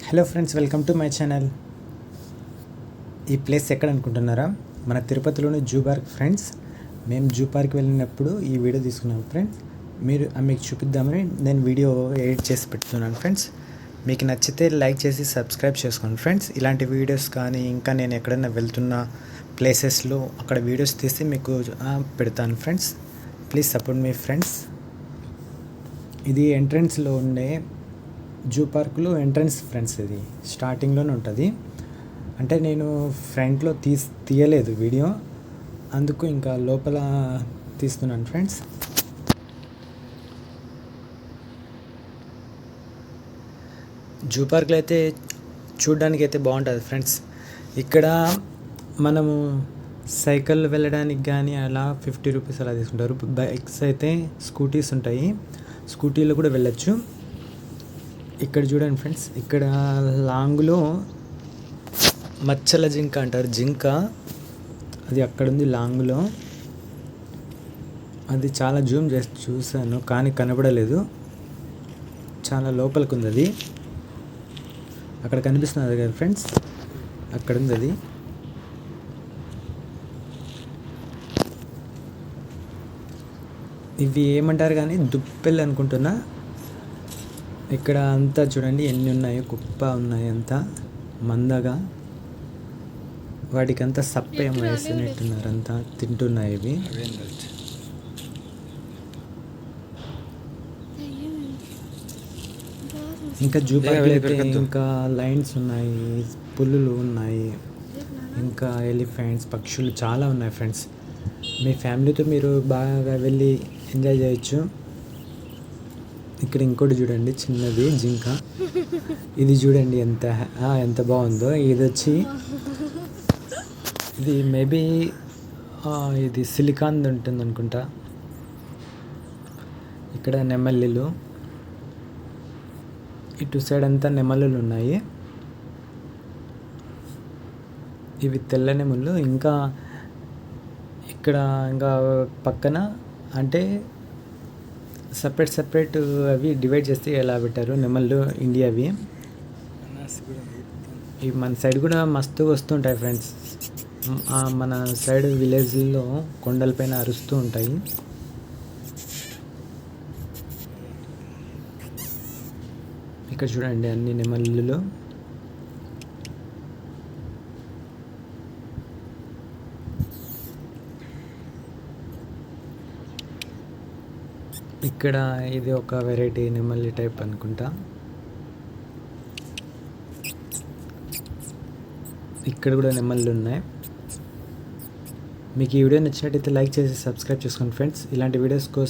Hello friends, welcome to my channel. ఈ place ఎక్కడ అనుకుంటున్నారా? మన తిరుపతిలోని జూ పార్క్ ఫ్రెండ్స్. మేము జూ పార్క్ వెళ్ళినప్పుడు ఈ వీడియో తీసుకున్నాం ఫ్రెండ్స్. మీకు చూపిద్దామని నేను వీడియో ఎడిట్ చేసి పెడుతున్నాను ఫ్రెండ్స్. మీకు నచ్చితే లైక్ చేసి సబ్స్క్రైబ్ చేసుకోండి ఫ్రెండ్స్. ఇలాంటి వీడియోస్ కానీ ఇంకా నేను ఎక్కడైనా వెళ్తున్న ప్లేసెస్లో అక్కడ వీడియోస్ తీసి మీకు పెడతాను friends. Please support me friends. ఇది ఎంట్రన్స్లో ఉండే జూ పార్క్లో ఎంట్రన్స్ ఫ్రెండ్స్. ఇది స్టార్టింగ్లోనే ఉంటుంది. అంటే నేను ఫ్రంట్లో తీయలేదు వీడియో, అందుకు ఇంకా లోపల తీస్తున్నాను ఫ్రెండ్స్. జూ పార్క్లో అయితే చూడడానికి అయితే బాగుంటుంది ఫ్రెండ్స్. ఇక్కడ మనము సైకిల్ వెళ్ళడానికి కానీ అలా 50 రూపీస్ అలా తీసుకుంటారు. బైక్స్ అయితే స్కూటీస్ ఉంటాయి, స్కూటీలో కూడా వెళ్ళచ్చు. ఇక్కడ చూడండి ఫ్రెండ్స్, ఇక్కడ లాంగ్లో మచ్చల జింక అంటారు, జింక అది అక్కడ ఉంది లాంగ్లో. అది చాలా జూమ్ చేసి చూశాను కానీ కనబడలేదు, చాలా లోపలికి ఉంది అది. అక్కడ కనిపిస్తున్నది కదా ఫ్రెండ్స్, అక్కడ ఉంది అది. ఇవి ఏమంటారు కానీ దుప్పెలు అనుకుంటున్నా. ఇక్కడ అంతా చూడండి ఎన్ని ఉన్నాయో, కుప్ప ఉన్నాయి అంతా మందగా. వాటికి అంతా సప్పేం వేసినట్టున్నారు, అంతా తింటున్నాయి ఇవి. ఇంకా జూ పార్క్లో అయితే ఇంకా లైన్స్ ఉన్నాయి, పులులు ఉన్నాయి, ఇంకా ఎలిఫెంట్స్, పక్షులు చాలా ఉన్నాయి ఫ్రెండ్స్. మీ ఫ్యామిలీతో మీరు బాగా వెళ్ళి ఎంజాయ్ చేయొచ్చు. ఇక్కడ ఇంకోటి చూడండి, చిన్నది జింక. ఇది చూడండి ఎంత బాగుందో. ఇది మేబీ ఇది సిలికాన్ ఉంటుంది అనుకుంటా. ఇక్కడ నెమలిలు, ఇటు సైడ్ అంతా నెమలులు ఉన్నాయి. ఇవి తెల్ల నెమళ్ళు. ఇంకా ఇక్కడ ఇంకా పక్కన అంటే సపరేట్ అవి డివైడ్ చేస్తే ఎలా పెట్టారు నెమళ్ళు ఇండియావి. ఇవి మన సైడ్ కూడా మస్తు వస్తుంటాయి ఫ్రెండ్స్. మన సైడ్ విలేజ్లో కొండలపైన అరుస్తూ ఉంటాయి. ఇక్కడ చూడండి అన్ని నెమళ్ళు. ఇక్కడ ఇది ఒక వెరైటీ నెమలి టైప్ అనుకుంటా. ఇక్కడ కూడా నెమళ్ళు ఉన్నాయి. మీకు ఈ వీడియో నచ్చినట్టయితే లైక్ చేసి సబ్స్క్రైబ్ చేసుకోండి ఫ్రెండ్స్. ఇలాంటి వీడియోస్ కోసం